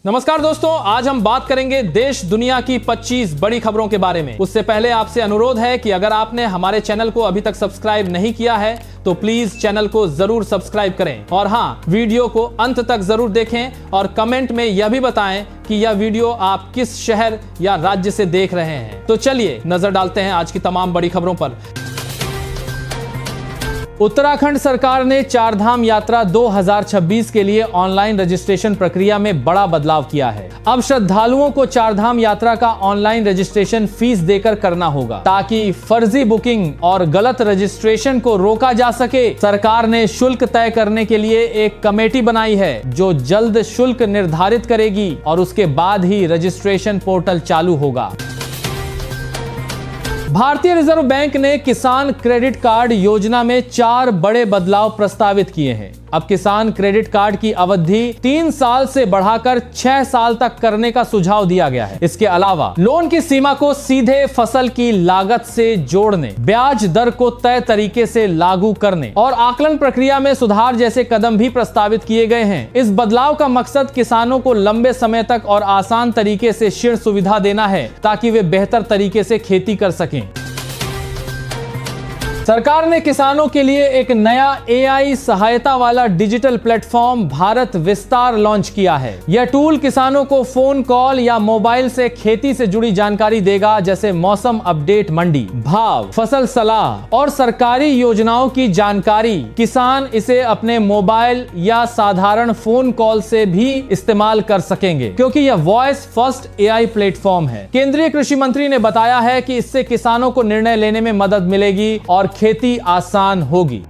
नमस्कार दोस्तों, आज हम बात करेंगे देश दुनिया की 25 बड़ी खबरों के बारे में। उससे पहले आपसे अनुरोध है कि अगर आपने हमारे चैनल को अभी तक सब्सक्राइब नहीं किया है तो प्लीज चैनल को जरूर सब्सक्राइब करें और हाँ, वीडियो को अंत तक जरूर देखें और कमेंट में यह भी बताएं कि यह वीडियो आप किस शहर या राज्य से देख रहे हैं। तो चलिए नजर डालते हैं आज की तमाम बड़ी खबरों पर। उत्तराखंड सरकार ने चारधाम यात्रा 2026 के लिए ऑनलाइन रजिस्ट्रेशन प्रक्रिया में बड़ा बदलाव किया है। अब श्रद्धालुओं को चारधाम यात्रा का ऑनलाइन रजिस्ट्रेशन फीस देकर करना होगा ताकि फर्जी बुकिंग और गलत रजिस्ट्रेशन को रोका जा सके। सरकार ने शुल्क तय करने के लिए एक कमेटी बनाई है जो जल्द शुल्क निर्धारित करेगी और उसके बाद ही रजिस्ट्रेशन पोर्टल चालू होगा। भारतीय रिजर्व बैंक ने किसान क्रेडिट कार्ड योजना में 4 बड़े बदलाव प्रस्तावित किए हैं। अब किसान क्रेडिट कार्ड की अवधि 3 साल से बढ़ाकर 6 साल तक करने का सुझाव दिया गया है। इसके अलावा लोन की सीमा को सीधे फसल की लागत से जोड़ने, ब्याज दर को तय तरीके से लागू करने और आकलन प्रक्रिया में सुधार जैसे कदम भी प्रस्तावित किए गए हैं। इस बदलाव का मकसद किसानों को लंबे समय तक और आसान तरीके से ऋण सुविधा देना है ताकि वे बेहतर तरीके से खेती कर सकें। सरकार ने किसानों के लिए एक नया AI सहायता वाला डिजिटल प्लेटफॉर्म भारत विस्तार लॉन्च किया है। यह टूल किसानों को फोन कॉल या मोबाइल से खेती से जुड़ी जानकारी देगा, जैसे मौसम अपडेट, मंडी भाव, फसल सलाह और सरकारी योजनाओं की जानकारी। किसान इसे अपने मोबाइल या साधारण फोन कॉल से भी इस्तेमाल कर सकेंगे क्योंकि यह वॉइस फर्स्ट AI प्लेटफॉर्म है। केंद्रीय कृषि मंत्री ने बताया है कि इससे किसानों को निर्णय लेने में मदद मिलेगी और खेती आसान होगी।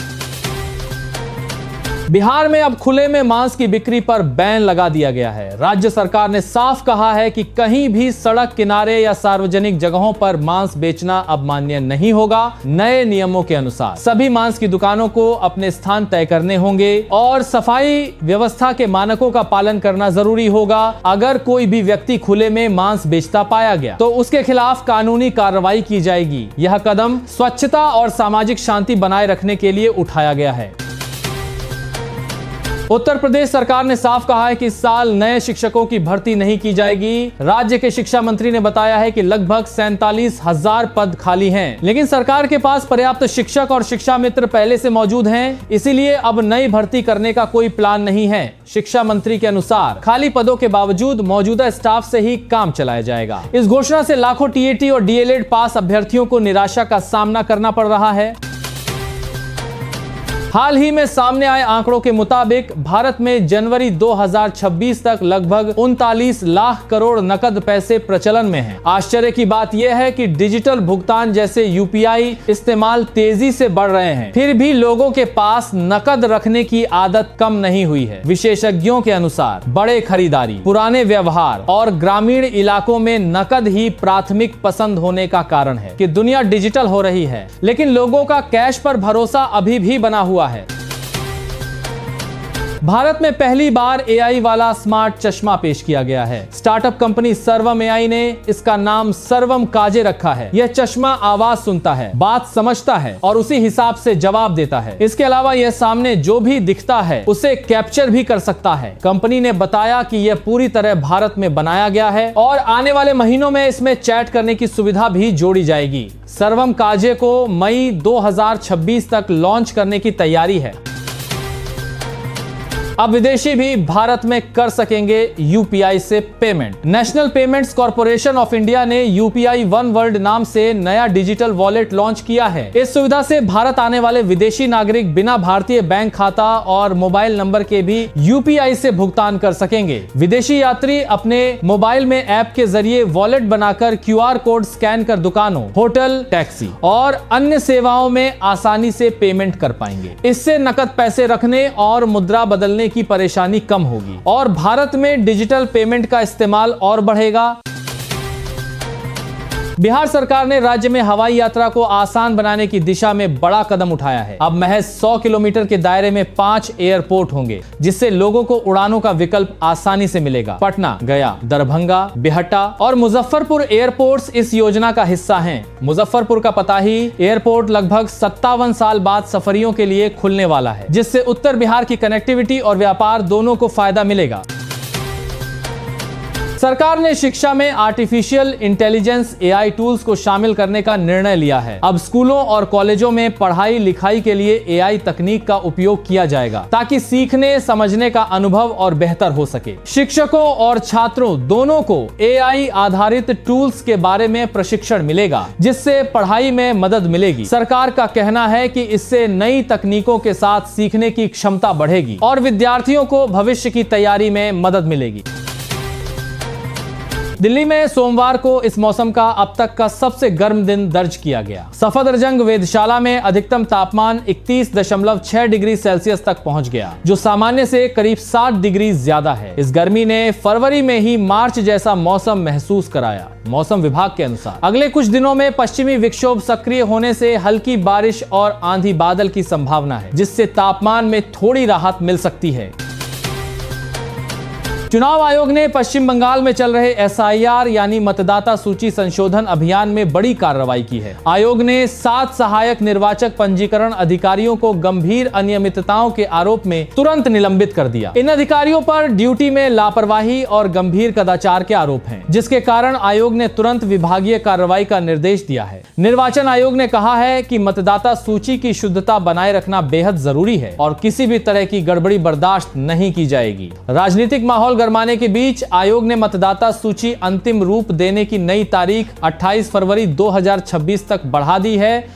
बिहार में अब खुले में मांस की बिक्री पर बैन लगा दिया गया है। राज्य सरकार ने साफ कहा है कि कहीं भी सड़क किनारे या सार्वजनिक जगहों पर मांस बेचना अब मान्य नहीं होगा। नए नियमों के अनुसार सभी मांस की दुकानों को अपने स्थान तय करने होंगे और सफाई व्यवस्था के मानकों का पालन करना जरूरी होगा। अगर कोई भी व्यक्ति खुले में मांस बेचता पाया गया तो उसके खिलाफ कानूनी कार्रवाई की जाएगी। यह कदम स्वच्छता और सामाजिक शांति बनाए रखने के लिए उठाया गया है। उत्तर प्रदेश सरकार ने साफ कहा है कि इस साल नए शिक्षकों की भर्ती नहीं की जाएगी। राज्य के शिक्षा मंत्री ने बताया है कि लगभग 47,000 पद खाली हैं, लेकिन सरकार के पास पर्याप्त शिक्षक और शिक्षा मित्र पहले से मौजूद हैं, इसीलिए अब नई भर्ती करने का कोई प्लान नहीं है। शिक्षा मंत्री के अनुसार खाली पदों के बावजूद मौजूदा स्टाफ से ही काम चलाया जाएगा। इस घोषणा से लाखों TAT और DLED पास अभ्यर्थियों को निराशा का सामना करना पड़ रहा है। हाल ही में सामने आए आंकड़ों के मुताबिक भारत में जनवरी 2026 तक लगभग 39 लाख करोड़ नकद पैसे प्रचलन में हैं। आश्चर्य की बात यह है कि डिजिटल भुगतान जैसे UPI इस्तेमाल तेजी से बढ़ रहे हैं, फिर भी लोगों के पास नकद रखने की आदत कम नहीं हुई है। विशेषज्ञों के अनुसार बड़े खरीदारी, पुराने व्यवहार और ग्रामीण इलाकों में नकद ही प्राथमिक पसंद होने का कारण है कि दुनिया डिजिटल हो रही है, लेकिन लोगों का कैश पर भरोसा अभी भी बना हुआ है। भारत में पहली बार AI वाला स्मार्ट चश्मा पेश किया गया है। स्टार्टअप कंपनी सर्वम AI ने इसका नाम सर्वम काजे रखा है। यह चश्मा आवाज सुनता है, बात समझता है और उसी हिसाब से जवाब देता है। इसके अलावा यह सामने जो भी दिखता है उसे कैप्चर भी कर सकता है। कंपनी ने बताया कि यह पूरी तरह भारत में बनाया गया है और आने वाले महीनों में इसमें चैट करने की सुविधा भी जोड़ी जाएगी। सर्वम काजे को मई 2026 तक लॉन्च करने की तैयारी है। अब विदेशी भी भारत में कर सकेंगे UPI से payment. National payments corporation of India ने UPI वन वर्ल्ड नाम से नया डिजिटल वॉलेट लॉन्च किया है। इस सुविधा से भारत आने वाले विदेशी नागरिक बिना भारतीय बैंक खाता और मोबाइल नंबर के भी UPI से भुगतान कर सकेंगे। विदेशी यात्री अपने मोबाइल में ऐप के जरिए वॉलेट बनाकर QR कोड स्कैन कर दुकानों, होटल, टैक्सी और अन्य सेवाओं में आसानी से पेमेंट कर पाएंगे। इससे नकद पैसे रखने और मुद्रा बदलने की परेशानी कम होगी और भारत में डिजिटल पेमेंट का इस्तेमाल और बढ़ेगा। बिहार सरकार ने राज्य में हवाई यात्रा को आसान बनाने की दिशा में बड़ा कदम उठाया है। अब महज 100 किलोमीटर के दायरे में 5 एयरपोर्ट होंगे, जिससे लोगों को उड़ानों का विकल्प आसानी से मिलेगा। पटना, गया, दरभंगा, बिहटा और मुजफ्फरपुर एयरपोर्ट्स इस योजना का हिस्सा हैं। मुजफ्फरपुर का पताही एयरपोर्ट लगभग 57 साल बाद सफरियों के लिए खुलने वाला है, जिससे उत्तर बिहार की कनेक्टिविटी और व्यापार दोनों को फायदा मिलेगा। सरकार ने शिक्षा में आर्टिफिशियल इंटेलिजेंस AI टूल्स को शामिल करने का निर्णय लिया है। अब स्कूलों और कॉलेजों में पढ़ाई लिखाई के लिए AI तकनीक का उपयोग किया जाएगा ताकि सीखने समझने का अनुभव और बेहतर हो सके। शिक्षकों और छात्रों दोनों को AI आधारित टूल्स के बारे में प्रशिक्षण मिलेगा, जिससे पढ़ाई में मदद मिलेगी। सरकार का कहना है कि इससे नई तकनीकों के साथ सीखने की क्षमता बढ़ेगी और विद्यार्थियों को भविष्य की तैयारी में मदद मिलेगी। दिल्ली में सोमवार को इस मौसम का अब तक का सबसे गर्म दिन दर्ज किया गया। सफदरजंग वेधशाला में अधिकतम तापमान 31.6 डिग्री सेल्सियस तक पहुंच गया, जो सामान्य से करीब 60 डिग्री ज्यादा है। इस गर्मी ने फरवरी में ही मार्च जैसा मौसम महसूस कराया। मौसम विभाग के अनुसार अगले कुछ दिनों में पश्चिमी विक्षोभ सक्रिय होने से हल्की बारिश और आंधी बादल की संभावना है, जिससे तापमान में थोड़ी राहत मिल सकती है। चुनाव आयोग ने पश्चिम बंगाल में चल रहे SIR यानी मतदाता सूची संशोधन अभियान में बड़ी कार्रवाई की है। आयोग ने 7 सहायक निर्वाचक पंजीकरण अधिकारियों को गंभीर अनियमितताओं के आरोप में तुरंत निलंबित कर दिया। इन अधिकारियों पर ड्यूटी में लापरवाही और गंभीर कदाचार के आरोप हैं, जिसके कारण आयोग ने तुरंत विभागीय कार्रवाई का निर्देश दिया है। निर्वाचन आयोग ने कहा है कि मतदाता सूची की शुद्धता बनाए रखना बेहद जरूरी है और किसी भी तरह की गड़बड़ी बर्दाश्त नहीं की जाएगी। राजनीतिक माहौल गरमाने के बीच आयोग ने मतदाता सूची अंतिम रूप देने की नई तारीख 28 फरवरी 2026 तक बढ़ा दी है।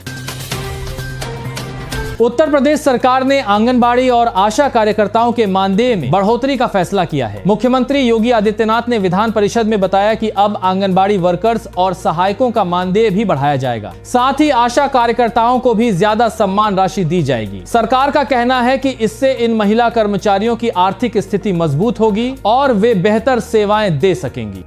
उत्तर प्रदेश सरकार ने आंगनबाड़ी और आशा कार्यकर्ताओं के मानदेय में बढ़ोतरी का फैसला किया है। मुख्यमंत्री योगी आदित्यनाथ ने विधान परिषद में बताया कि अब आंगनबाड़ी वर्कर्स और सहायकों का मानदेय भी बढ़ाया जाएगा। साथ ही आशा कार्यकर्ताओं को भी ज्यादा सम्मान राशि दी जाएगी। सरकार का कहना है कि इससे इन महिला कर्मचारियों की आर्थिक स्थिति मजबूत होगी और वे बेहतर सेवाएं दे सकेंगी।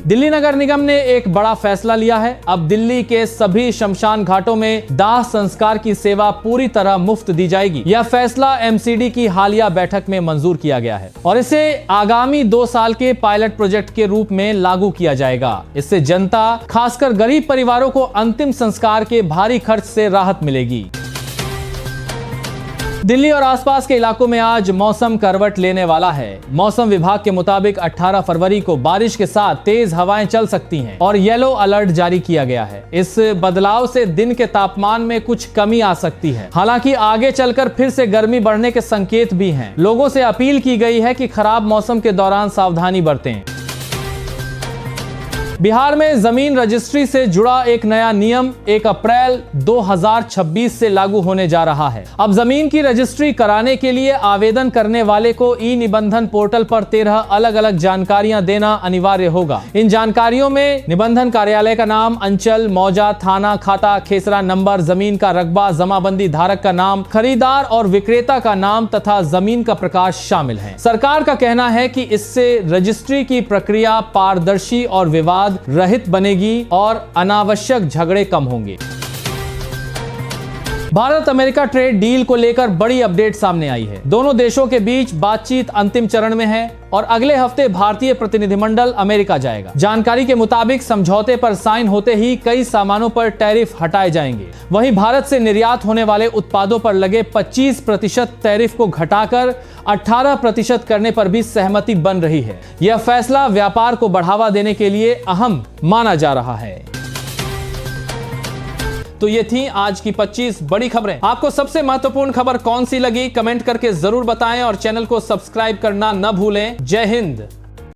दिल्ली नगर निगम ने एक बड़ा फैसला लिया है। अब दिल्ली के सभी शमशान घाटों में दाह संस्कार की सेवा पूरी तरह मुफ्त दी जाएगी। यह फैसला MCD की हालिया बैठक में मंजूर किया गया है और इसे आगामी 2 साल के पायलट प्रोजेक्ट के रूप में लागू किया जाएगा। इससे जनता, खासकर गरीब परिवारों को अंतिम संस्कार के भारी खर्च से राहत मिलेगी। दिल्ली और आसपास के इलाकों में आज मौसम करवट लेने वाला है। मौसम विभाग के मुताबिक 18 फरवरी को बारिश के साथ तेज हवाएं चल सकती हैं और येलो अलर्ट जारी किया गया है। इस बदलाव से दिन के तापमान में कुछ कमी आ सकती है। हालांकि आगे चलकर फिर से गर्मी बढ़ने के संकेत भी हैं। लोगों से अपील की गई है कि खराब मौसम के दौरान सावधानी बरतें। बिहार में जमीन रजिस्ट्री से जुड़ा एक नया नियम 1 अप्रैल 2026 से लागू होने जा रहा है। अब जमीन की रजिस्ट्री कराने के लिए आवेदन करने वाले को ई-निबंधन पोर्टल पर 13 अलग अलग जानकारियां देना अनिवार्य होगा। इन जानकारियों में निबंधन कार्यालय का नाम, अंचल, मौजा, थाना, खाता, खेसरा नंबर, जमीन का रकबा, जमाबंदी धारक का नाम, खरीदार और विक्रेता का नाम तथा जमीन का प्रकार शामिल है। सरकार का कहना है कि इससे रजिस्ट्री की प्रक्रिया पारदर्शी और विवाद रहित बनेगी और अनावश्यक झगड़े कम होंगे। भारत अमेरिका ट्रेड डील को लेकर बड़ी अपडेट सामने आई है। दोनों देशों के बीच बातचीत अंतिम चरण में है और अगले हफ्ते भारतीय प्रतिनिधिमंडल अमेरिका जाएगा। जानकारी के मुताबिक समझौते पर साइन होते ही कई सामानों पर टैरिफ हटाए जाएंगे। वहीं भारत से निर्यात होने वाले उत्पादों पर लगे 25% टैरिफ को घटाकर 18% करने पर भी सहमति बन रही है। यह फैसला व्यापार को बढ़ावा देने के लिए अहम माना जा रहा है। तो ये थी आज की 25 बड़ी खबरें। आपको सबसे महत्वपूर्ण खबर कौन सी लगी कमेंट करके जरूर बताएं और चैनल को सब्सक्राइब करना न भूलें। जय हिंद।